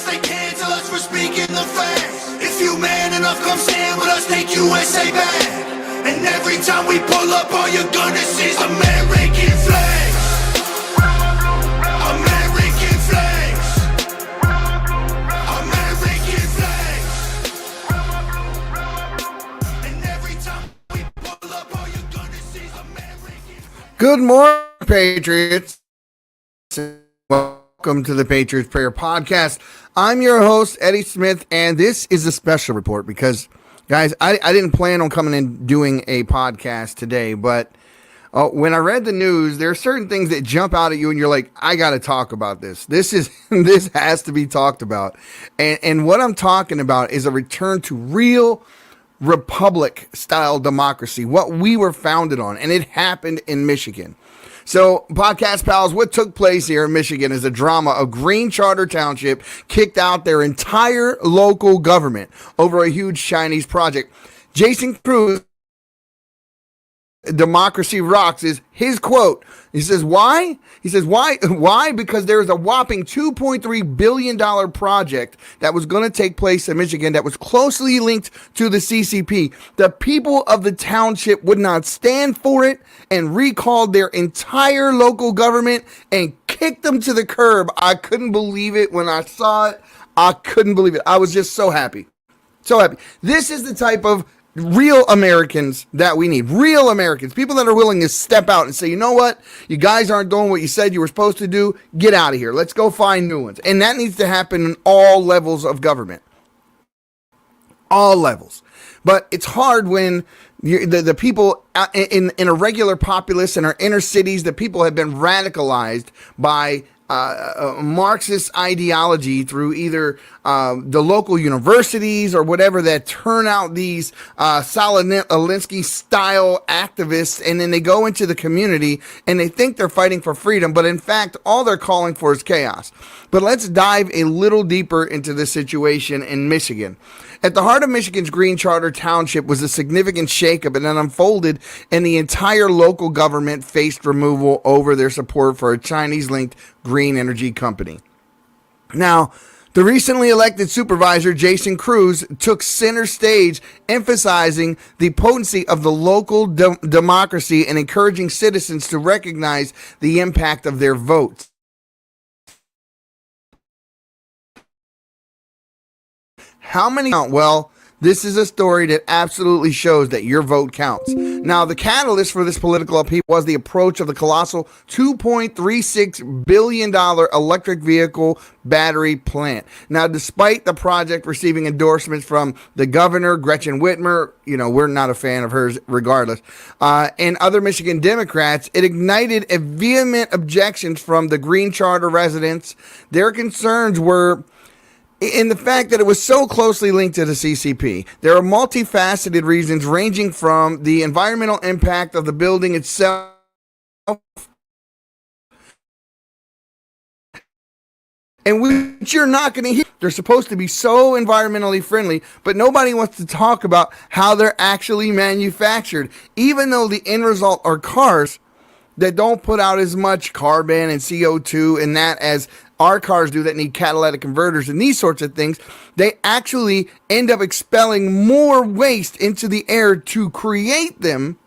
they cancel us for speaking the facts. If you man enough, come stand with us, take USA back. And every time we pull up, all you're gonna see is American flags. American flags. American flags. And every time we pull up, all you're gonna see is American flags. Good morning, Patriots. Welcome to the Patriots Prayer Podcast. I'm your host, Eddie Smith, and this is a special report because, guys, I didn't plan on coming and doing a podcast today, but when I read the news, there are certain things that jump out at you and you're like, I got to talk about this. This has to be talked about. And what I'm talking about is a return to real republic-style democracy, what we were founded on, and it happened in Michigan. So, podcast pals, what took place here in Michigan is a drama of Green Charter Township kicked out their entire local government over a huge Chinese project. Jason Cruz, Democracy Rocks, is his quote. He says, why? He says, why? Why? Because there's a whopping $2.3 billion project that was going to take place in Michigan that was closely linked to the CCP. The people of the township would not stand for it and recalled their entire local government and kicked them to the curb. I couldn't believe it when I saw it. I couldn't believe it. I was just so happy. So happy. This is the type of real Americans that we need. Real Americans. People that are willing to step out and say, you know what? You guys aren't doing what you said you were supposed to do. Get out of here. Let's go find new ones. And that needs to happen in all levels of government. All levels. But it's hard when the people in a regular populace in our inner cities, the people have been radicalized by Marxist ideology through either the local universities or whatever that turn out these Saul Alinsky style activists, and then they go into the community and they think they're fighting for freedom, but in fact all they're calling for is chaos. But let's dive a little deeper into the situation in Michigan. At the heart of Michigan's Green Charter Township was a significant shakeup, and then unfolded, and the entire local government faced removal over their support for a Chinese-linked green energy company. Now, the recently elected supervisor, Jason Cruz, took center stage, emphasizing the potency of the local democracy and encouraging citizens to recognize the impact of their votes. How many count? Well, this is a story that absolutely shows that your vote counts. Now, the catalyst for this political upheaval was the approach of the colossal $2.36 billion electric vehicle battery plant. Now, despite the project receiving endorsements from the governor, Gretchen Whitmer, we're not a fan of hers regardless, and other Michigan Democrats, it ignited a vehement objections from the Green Charter residents. Their concerns were in the fact that it was so closely linked to the CCP. There are multifaceted reasons ranging from the environmental impact of the building itself and which you're not going to hear. They're supposed to be so environmentally friendly, but nobody wants to talk about how they're actually manufactured, even though the end result are cars that don't put out as much carbon and CO2 and that as our cars do that need catalytic converters and these sorts of things. They actually end up expelling more waste into the air to create them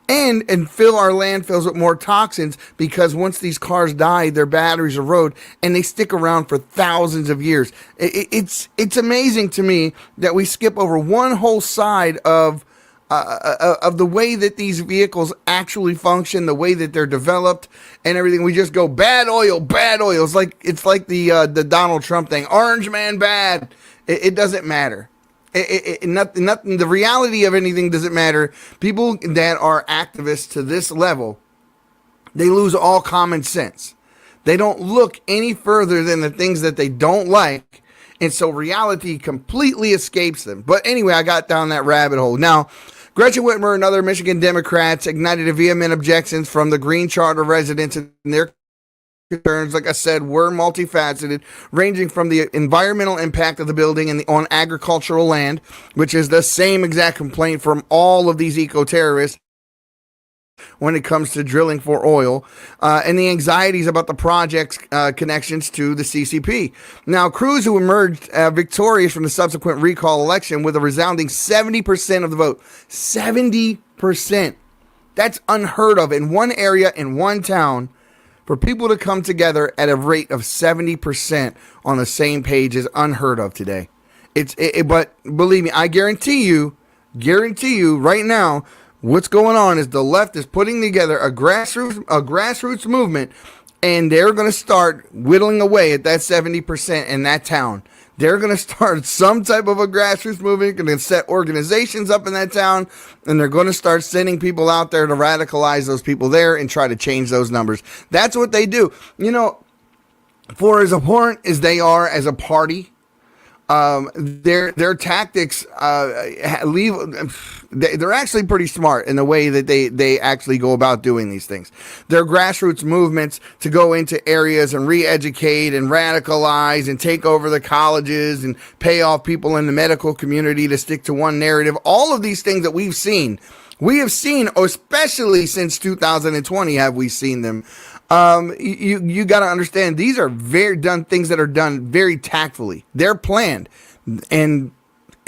and fill our landfills with more toxins, because once these cars die, their batteries erode and they stick around for thousands of years. It's amazing to me that we skip over one whole side of the way that these vehicles actually function, the way that they're developed and everything. We just go bad oil, bad oil. It's like the Donald Trump thing. Orange man bad. It doesn't matter. Nothing. The reality of anything doesn't matter. People that are activists to this level, they lose all common sense. They don't look any further than the things that they don't like. And so reality completely escapes them. But anyway, I got down that rabbit hole. Now, Gretchen Whitmer and other Michigan Democrats ignited a vehement objections from the Green Charter residents, and their concerns, like I said, were multifaceted, ranging from the environmental impact of the building and on agricultural land, which is the same exact complaint from all of these eco-terrorists, when it comes to drilling for oil, and the anxieties about the project's connections to the CCP. Now, Cruz, who emerged victorious from the subsequent recall election with a resounding 70% of the vote. 70%. That's unheard of in one area, in one town, for people to come together at a rate of 70% on the same page is unheard of today. But believe me, I guarantee you right now, what's going on is the left is putting together a grassroots movement, and they're going to start whittling away at that 70% in that town. They're going to start some type of a grassroots movement, going to set organizations up in that town, and they're going to start sending people out there to radicalize those people there and try to change those numbers. That's what they do. You know, for as abhorrent as they are as a party, their tactics they're actually pretty smart in the way that they actually go about doing these things. Their grassroots movements to go into areas and re-educate and radicalize and take over the colleges and pay off people in the medical community to stick to one narrative. All of these things that we have seen, especially since 2020, have we seen them. You got to understand, these are things that are done very tactfully. They're planned, and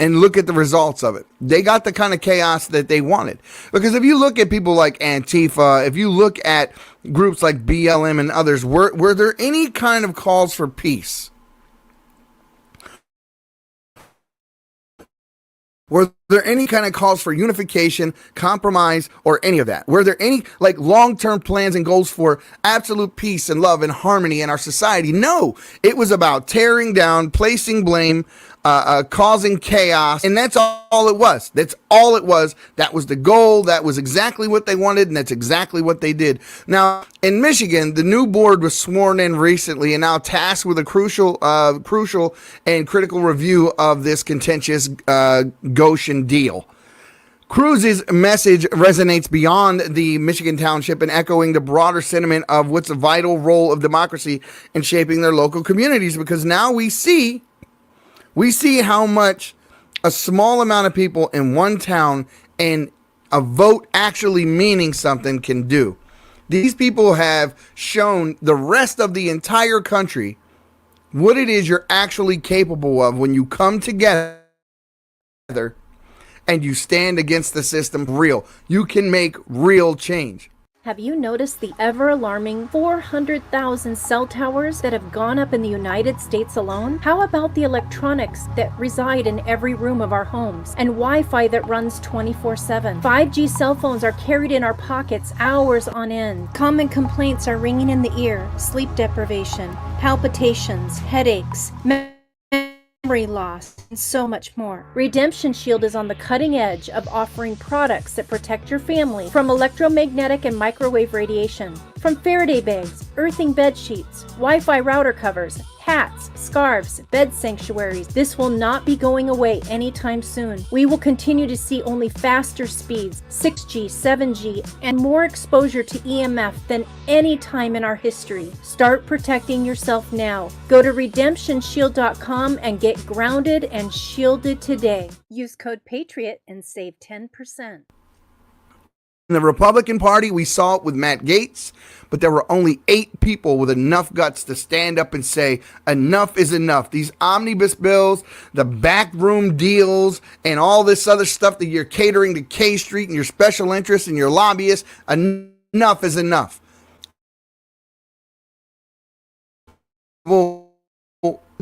look at the results of it. They got the kind of chaos that they wanted. Because if you look at people like Antifa, if you look at groups like BLM and others, were there any kind of calls for peace? Were there any kind of calls for unification, compromise, or any of that? Were there any long-term plans and goals for absolute peace and love and harmony in our society? No, it was about tearing down, placing blame, causing chaos, and that's all it was. That's all it was. That was the goal. That was exactly what they wanted, and that's exactly what they did. Now, in Michigan, the new board was sworn in recently and now tasked with a crucial and critical review of this contentious Goshen deal. Cruz's message resonates beyond the Michigan township and echoing the broader sentiment of what's a vital role of democracy in shaping their local communities, because now we see how much a small amount of people in one town and a vote actually meaning something can do. These people have shown the rest of the entire country what it is you're actually capable of when you come together and you stand against the system for real. You can make real change. Have you noticed the ever-alarming 400,000 cell towers that have gone up in the United States alone? How about the electronics that reside in every room of our homes and Wi-Fi that runs 24/7? 5G cell phones are carried in our pockets hours on end. Common complaints are ringing in the ear: sleep deprivation, palpitations, headaches, memory loss, and so much more. Redemption Shield is on the cutting edge of offering products that protect your family from electromagnetic and microwave radiation. From Faraday bags, earthing bed sheets, Wi-Fi router covers, hats, scarves, bed sanctuaries, this will not be going away anytime soon. We will continue to see only faster speeds, 6G, 7G, and more exposure to EMF than any time in our history. Start protecting yourself now. Go to redemptionshield.com and get grounded and shielded today. Use code PATRIOT and save 10%. In the Republican Party, we saw it with Matt Gaetz, but there were only 8 people with enough guts to stand up and say, enough is enough. These omnibus bills, the backroom deals, and all this other stuff that you're catering to K Street and your special interests and your lobbyists, enough is enough. Well,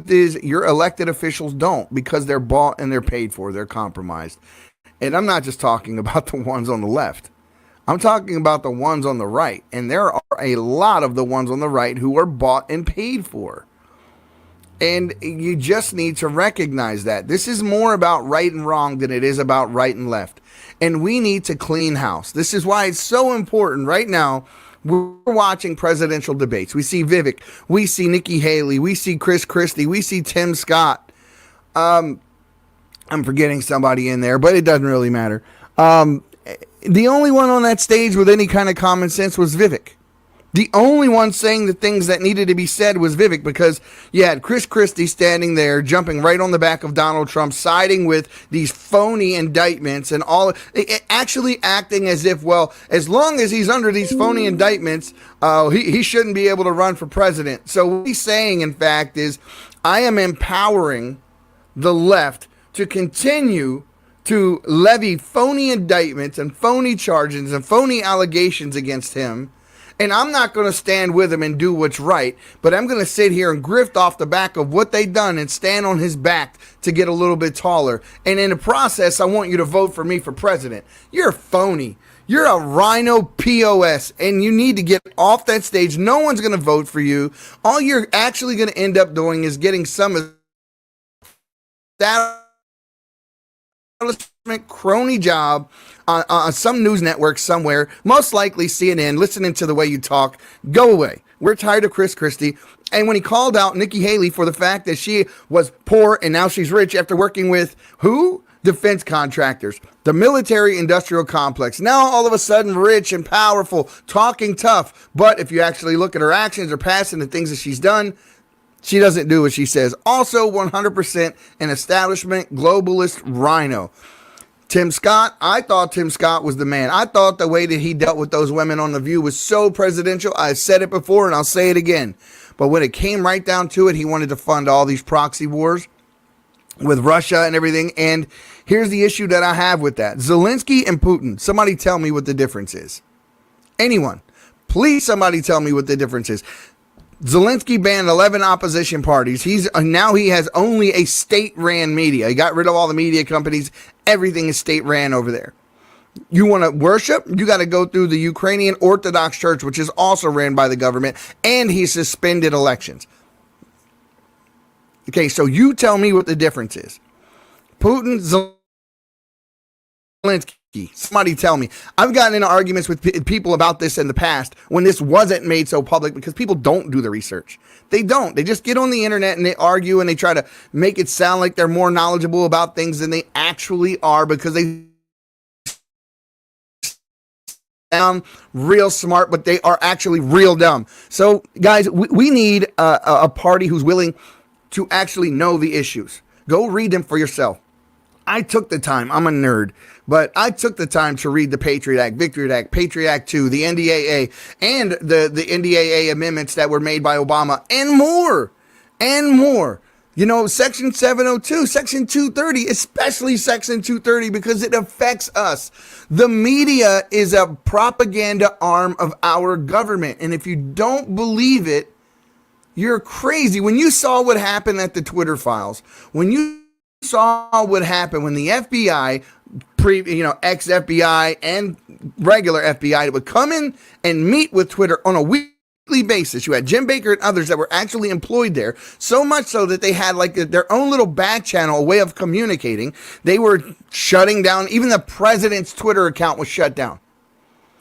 your elected officials don't, because they're bought and they're paid for. They're compromised. And I'm not just talking about the ones on the left. I'm talking about the ones on the right. And there are a lot of the ones on the right who are bought and paid for. And you just need to recognize that. This is more about right and wrong than it is about right and left. And we need to clean house. This is why it's so important right now. We're watching presidential debates. We see Vivek. We see Nikki Haley. We see Chris Christie. We see Tim Scott. I'm forgetting somebody in there, but it doesn't really matter. The only one on that stage with any kind of common sense was Vivek. The only one saying the things that needed to be said was Vivek, because you had Chris Christie standing there, jumping right on the back of Donald Trump, siding with these phony indictments and all, actually acting as if, well, as long as he's under these phony indictments, he shouldn't be able to run for president. So what he's saying, in fact, is I am empowering the left to continue to levy phony indictments and phony charges and phony allegations against him. And I'm not going to stand with him and do what's right, but I'm going to sit here and grift off the back of what they've done and stand on his back to get a little bit taller. And in the process, I want you to vote for me for president. You're phony. You're a rhino POS, and you need to get off that stage. No one's going to vote for you. All you're actually going to end up doing is getting some establishment crony job on some news network somewhere, most likely CNN, listening to the way you talk. Go away. We're tired of Chris Christie. And when he called out Nikki Haley for the fact that she was poor and now she's rich after working with who? Defense contractors, the military industrial complex. Now all of a sudden rich and powerful, talking tough. But if you actually look at her actions or past and the things that she's done, she doesn't do what she says. Also 100% an establishment globalist rhino. Tim Scott, I thought Tim Scott was the man. I thought the way that he dealt with those women on The View was so presidential. I've said it before and I'll say it again. But when it came right down to it, he wanted to fund all these proxy wars with Russia and everything. And here's the issue that I have with that. Zelensky and Putin, somebody tell me what the difference is. Anyone, please somebody tell me what the difference is. Zelensky banned 11 opposition parties. Now he has only a state-ran media. He got rid of all the media companies. Everything is state-ran over there. You want to worship? You got to go through the Ukrainian Orthodox Church, which is also ran by the government, and he suspended elections. Okay, so you tell me what the difference is. Putin, Zelensky. Somebody tell me. I've gotten into arguments with people about this in the past when this wasn't made so public because people don't do the research. They don't. They just get on the internet and they argue and they try to make it sound like they're more knowledgeable about things than they actually are because they sound real smart, but they are actually real dumb. So, guys, we need a party who's willing to actually know the issues. Go read them for yourself. I took the time. I'm a nerd, but I took the time to read the Patriot Act, Victory Act, Patriot Act 2, the NDAA, and the NDAA amendments that were made by Obama, and more, and more. You know, Section 702, Section 230, especially Section 230, because it affects us. The media is a propaganda arm of our government, and if you don't believe it, you're crazy. When you saw what happened at the Twitter files, when you saw what happened when the FBI, ex-FBI and regular FBI would come in and meet with Twitter on a weekly basis. You had Jim Baker and others that were actually employed there, so much so that they had like their own little back channel, a way of communicating. They were shutting down, even the president's Twitter account was shut down.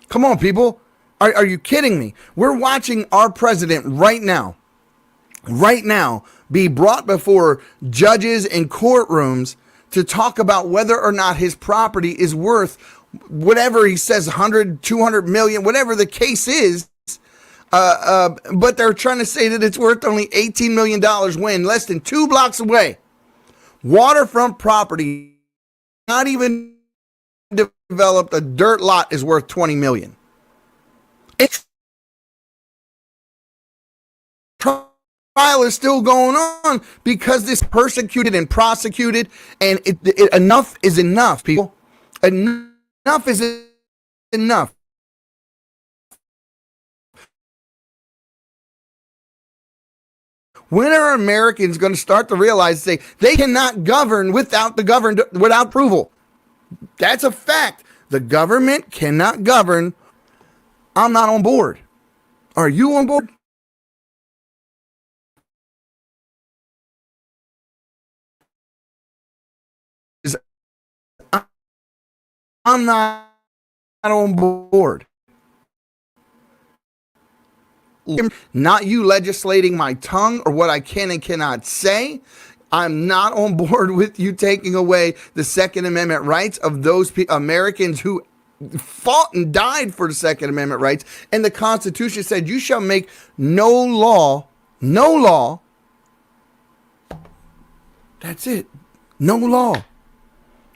Come on, people. Are you kidding me? We're watching our president right now, be brought before judges and courtrooms to talk about whether or not his property is worth whatever he says, 100, 200 million, whatever the case is. But they're trying to say that it's worth only $18 million when less than 2 blocks away, waterfront property, not even developed, a dirt lot is worth 20 million. It's trial is still going on because this persecuted and prosecuted, and enough is enough, people. Enough is enough. When are Americans going to start to realize they cannot govern without the governed without approval? That's a fact. The government cannot govern. I'm not on board. Are you on board? I'm not on board. Not you legislating my tongue or what I can and cannot say. I'm not on board with you taking away the Second Amendment rights of those Americans who fought and died for the Second Amendment rights. And the Constitution said, you shall make no law. That's it. No law.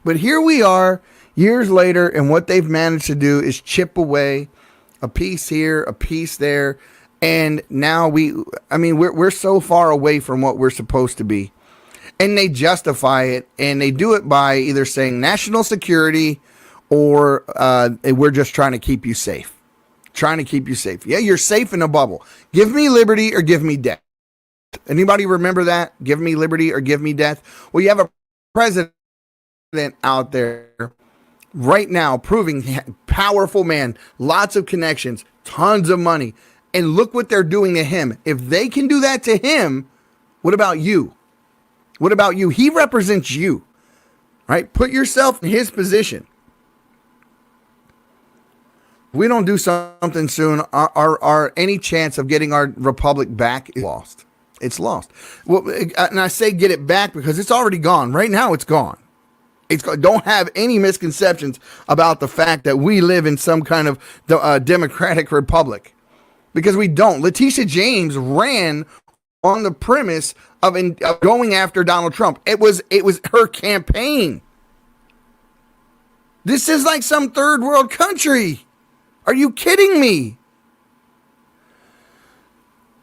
But here we are years later, and what they've managed to do is chip away a piece here, a piece there. And now we're so far away from what we're supposed to be. And they justify it, and they do it by either saying national security or we're just trying to keep you safe. Trying to keep you safe. Yeah, you're safe in a bubble. Give me liberty or give me death. Anybody remember that? Give me liberty or give me death. Well, you have a president out there right now proving powerful man, lots of connections, tons of money. And look what they're doing to him. If they can do that to him, what about you? What about you? He represents you, right? Put yourself in his position. If we don't do something soon, our any chance of getting our republic back is lost. It's lost. Well, and I say get it back because it's already gone. Right now, it's gone. Don't have any misconceptions about the fact that we live in some kind of democratic republic, because we don't. Letitia James ran on the premise of going after Donald Trump. It was her campaign. This is like some third world country. Are you kidding me?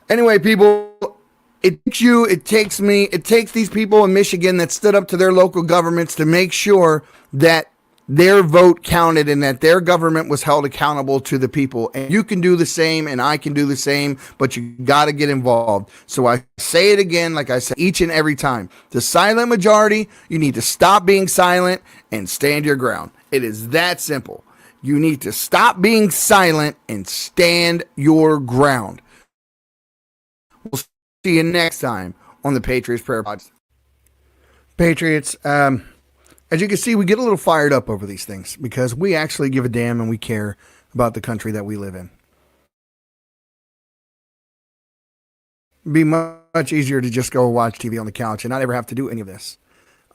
Anyway, people, it takes me, it takes these people in Michigan that stood up to their local governments to make sure that their vote counted and that their government was held accountable to the people. And you can do the same, and I can do the same, but you got to get involved. So I say it again, like I say each and every time. The silent majority, you need to stop being silent and stand your ground. It is that simple. You need to stop being silent and stand your ground. We'll see you next time on the Patriots Prayer Podcast. Patriots, as you can see, we get a little fired up over these things because we actually give a damn and we care about the country that we live in. It'd be much easier to just go watch TV on the couch and not ever have to do any of this.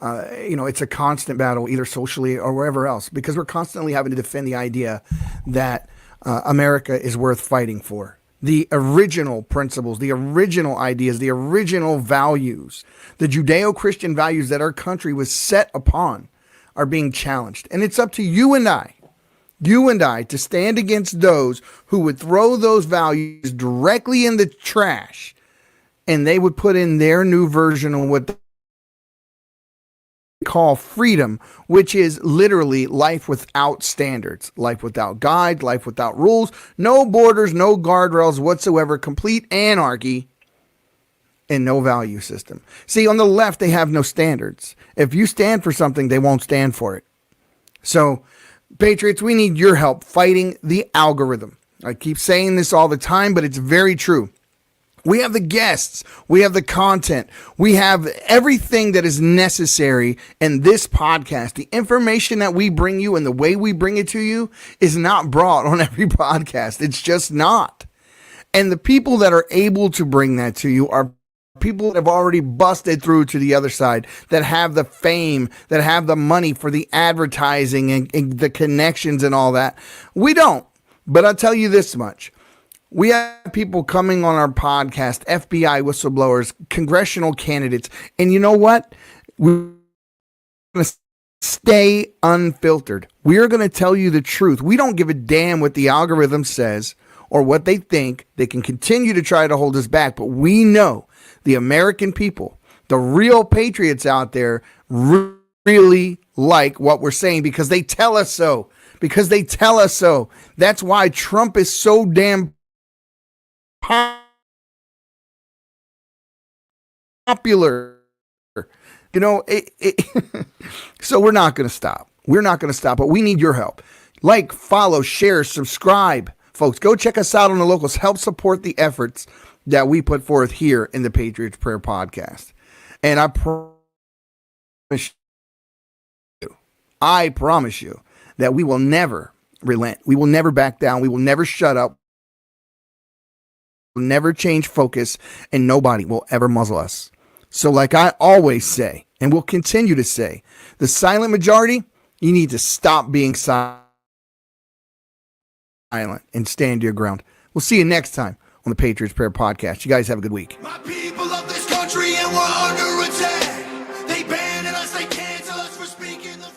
It's a constant battle, either socially or wherever else, because we're constantly having to defend the idea that America is worth fighting for. The original principles, the original ideas, the original values, the Judeo-Christian values that our country was set upon are being challenged. And it's up to you and I, to stand against those who would throw those values directly in the trash, and they would put in their new version of what they call freedom, which is literally life without standards, life without guides, life without rules, no borders, no guardrails whatsoever, complete anarchy, and no value system. See, on the left, they have no standards. If you stand for something, they won't stand for it. So, Patriots, we need your help fighting the algorithm. I keep saying this all the time, but it's very true. We have the guests, we have the content, we have everything that is necessary in this podcast. The information that we bring you and the way we bring it to you is not brought on every podcast. It's just not. And the people that are able to bring that to you are people that have already busted through to the other side, that have the fame, that have the money for the advertising and the connections and all that. We don't. But I'll tell you this much. We have people coming on our podcast, FBI whistleblowers, congressional candidates. And you know what? We're going to stay unfiltered. We're going to tell you the truth. We don't give a damn what the algorithm says or what they think. They can continue to try to hold us back. But we know the American people, the real patriots out there, really like what we're saying because they tell us so. That's why Trump is so damn popular. So we're not going to stop. But we need your help. Like, follow, share, subscribe. Folks, go check us out on the locals. Help support the efforts that we put forth here in the Patriots Prayer Podcast. And I promise you that we will never relent. We will never back down. We will never shut up. Never change focus, and nobody will ever muzzle us. So like I always say, and will continue to say, the silent majority, you need to stop being silent silent and stand your ground. We'll see you next time on the Patriots Prayer Podcast. You guys have a good week. My people of this country and we're under attack. They ban us, they cancel us for speaking the